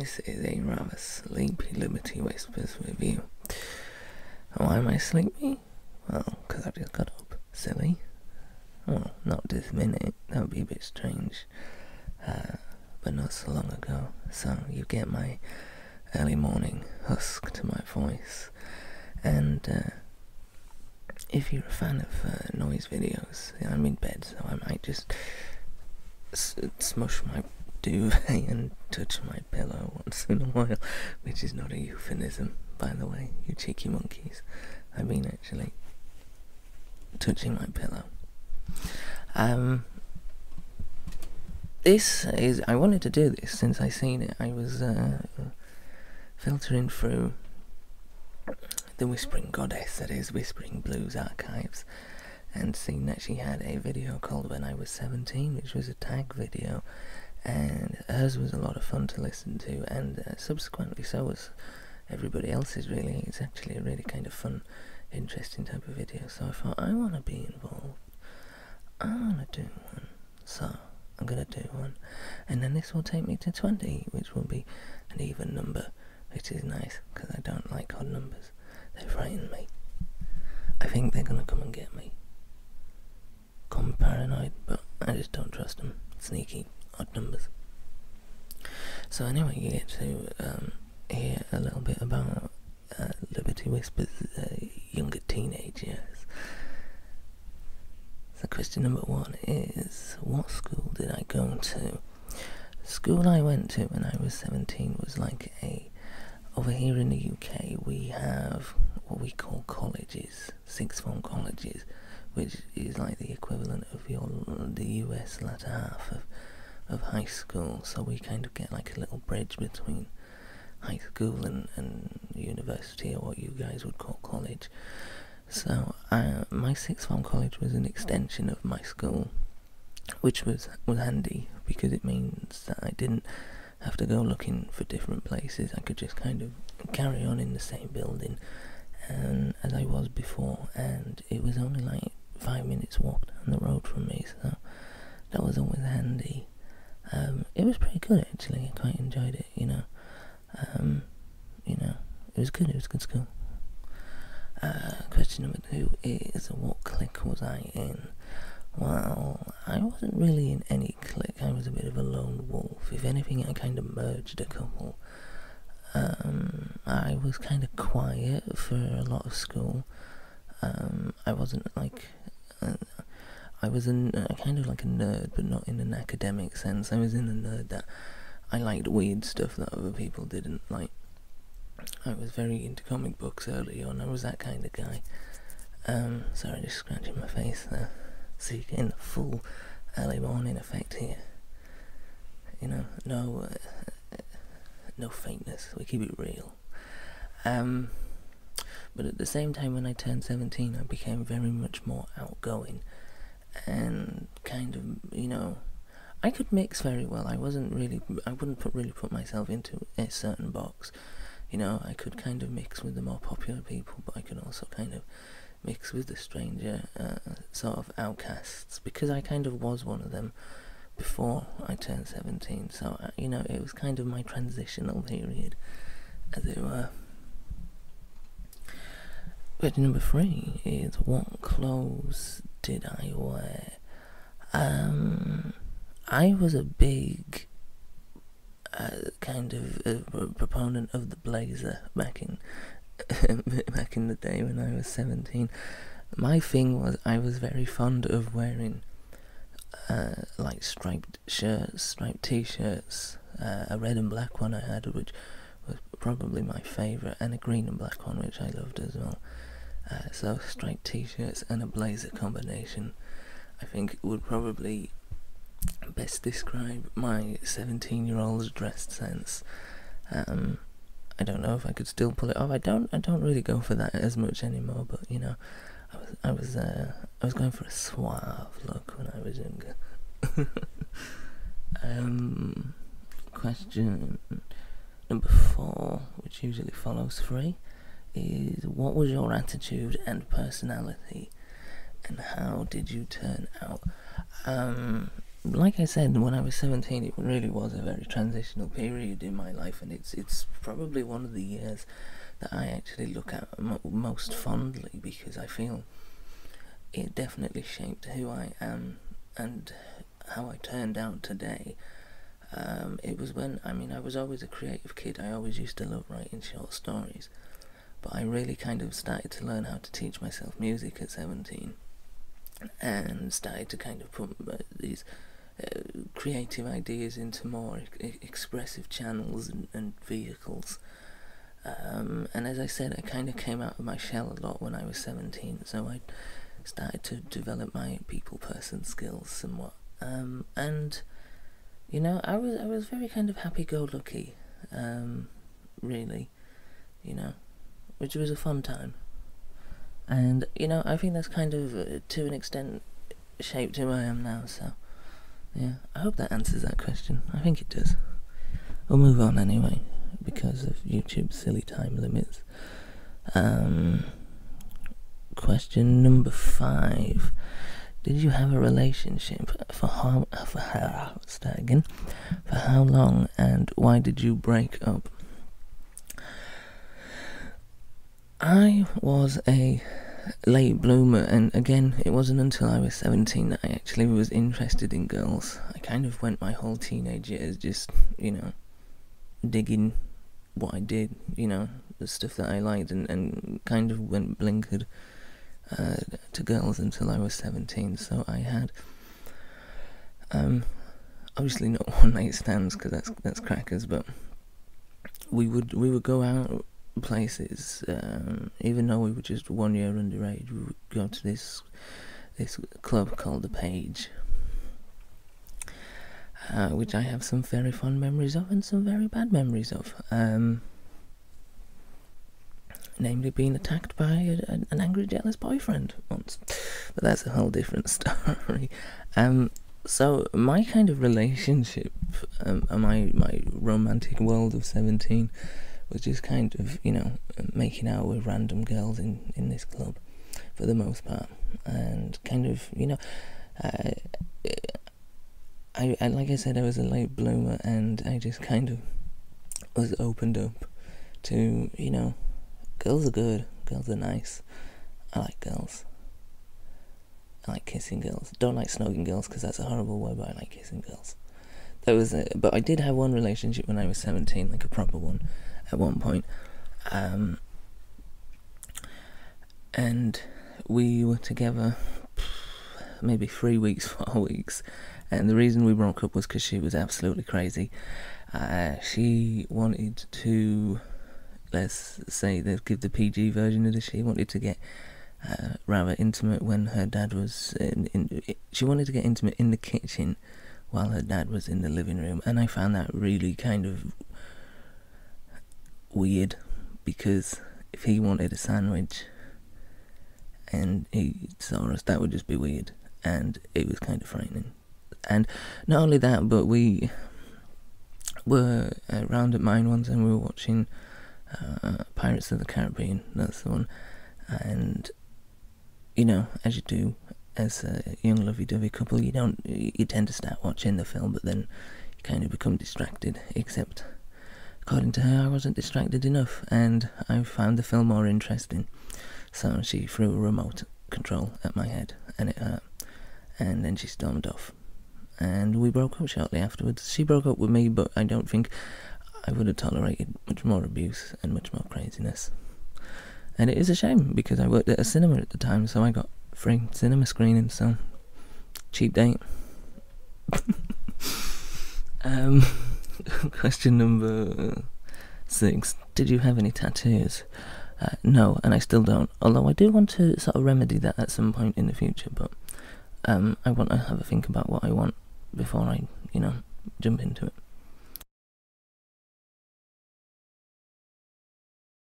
This is a rather sleepy Liberty Whispers review. Why am I sleepy? Well, because I just got up. Silly. Well, not this minute. That would be a bit strange. But not so long ago. So you get my early morning husk to my voice. And if you're a fan of noise videos, I'm in bed, so I might just smush my duvet and touch my pillow once in a while, which is not a euphemism, by the way, you cheeky monkeys. I mean actually touching my pillow. I wanted to do this since I seen it. I was filtering through the Whispering Goddess, that is Whispering Blues archives, and seen that she had a video called When I Was 17, which was a tag video, and hers was a lot of fun to listen to, and subsequently so was everybody else's, really. It's actually a really kind of fun, interesting type of video, so I thought, I want to be involved. I want to do one, so I'm going to do one, and then this will take me to 20, which will be an even number, which is nice, because I don't like odd numbers. They frighten me. I think they're going to come and get me. Call me paranoid, but I just don't trust them. Sneaky, odd numbers. So anyway, you get to hear a little bit about Liberty Whispers' younger teenage years. So question number 1 is, what school did I go to? The school I went to when I was 17 was like over here in the UK we have what we call colleges, sixth form colleges, which is like the equivalent of the US latter half of high school. So we kind of get like a little bridge between high school and university, or what you guys would call college. So my sixth form college was an extension of my school, which was handy because it means that I didn't have to go looking for different places. I could just kind of carry on in the same building and as I was before, and it was only like 5 minutes walk down the road from me, so that was always handy. It was pretty good actually. I quite enjoyed it, you know. It was good. It was a good school. Question number 2 is, what clique was I in? Well, I wasn't really in any clique. I was a bit of a lone wolf. If anything, I kind of merged a couple. I was kind of quiet for a lot of school. I wasn't like... I was kind of like a nerd, but not in an academic sense. I was in a nerd that I liked weird stuff that other people didn't like. I was very into comic books early on. I was that kind of guy. Sorry, just scratching my face there. So you're getting the full early morning effect here. You know, no fakeness. We keep it real. But at the same time, when I turned 17, I became very much more outgoing, and kind of, you know, I could mix very well. I wouldn't really put myself into a certain box. You know, I could kind of mix with the more popular people, but I could also kind of mix with the stranger, sort of outcasts, because I kind of was one of them before I turned 17, so, you know, it was kind of my transitional period, as it were. Question number 3 is, what clothes did I wear? I was a big kind of proponent of the blazer back in the day when I was 17. My thing was, I was very fond of wearing like striped shirts, striped t-shirts, a red and black one I had, which was probably my favourite, and a green and black one, which I loved as well. So striped t-shirts and a blazer combination, I think, would probably best describe my 17-year-old's dress sense. I don't know if I could still pull it off. I don't really go for that as much anymore, but you know, I was going for a suave look when I was younger. Question number 4, which usually follows 3, is, what was your attitude and personality, and how did you turn out? like I said, when I was 17, it really was a very transitional period in my life, and it's probably one of the years that I actually look at most fondly, because I feel it definitely shaped who I am and how I turned out today. It was when, I was always a creative kid. I always used to love writing short stories, but I really kind of started to learn how to teach myself music at 17, and started to kind of put these creative ideas into more expressive channels and vehicles. And as I said, I kind of came out of my shell a lot when I was 17, so I started to develop my people person skills somewhat. And I was very kind of happy-go-lucky, really, which was a fun time. And I think that's kind of to an extent shaped who I am now. So yeah, I hope that answers that question. I think it does. We'll move on anyway, because of YouTube's silly time limits. Question number 5. Did you have a relationship for how long, and why did you break up? I was a late bloomer, and again, it wasn't until I was 17 that I actually was interested in girls. I kind of went my whole teenage years just, digging what I did, the stuff that I liked, and kind of went blinkered to girls until I was 17. So I had obviously not one night stands, because that's crackers, but we would go out places, even though we were just 1 year underage. We would go to this club called The Page, which I have some very fond memories of and some very bad memories of. Namely being attacked by an angry, jealous boyfriend once. But that's a whole different story. So my kind of relationship, my romantic world of 17 was just kind of, making out with random girls in this club, for the most part. And kind of, I like I said, I was a late bloomer, and I just kind of was opened up to, girls are good, girls are nice. I like girls. I like kissing girls. Don't like snogging girls, because that's a horrible word, but I like kissing girls. That was it. But I did have one relationship when I was 17, like a proper one, at one point. And we were together maybe 3 weeks, 4 weeks. And the reason we broke up was because she was absolutely crazy. She wanted to, let's say, let's give the PG version of this. She wanted to get rather intimate when her dad was she wanted to get intimate in the kitchen while her dad was in the living room, and I found that really kind of weird, because if he wanted a sandwich and he saw us, that would just be weird, and it was kind of frightening. And not only that, but we were round at mine once, and we were watching Pirates of the Caribbean, that's the one. And as you do as a young lovey-dovey couple, you tend to start watching the film, but then you kind of become distracted. Except, according to her, I wasn't distracted enough, and I found the film more interesting. So she threw a remote control at my head, and it hurt. And then she stormed off, and we broke up shortly afterwards. She broke up with me, but I don't think I would have tolerated much more abuse and much more craziness. And it is a shame, because I worked at a cinema at the time, so I got free cinema screening, so cheap date. Question number 6. Did you have any tattoos? No, and I still don't, although I do want to sort of remedy that at some point in the future, but I want to have a think about what I want before I, jump into it.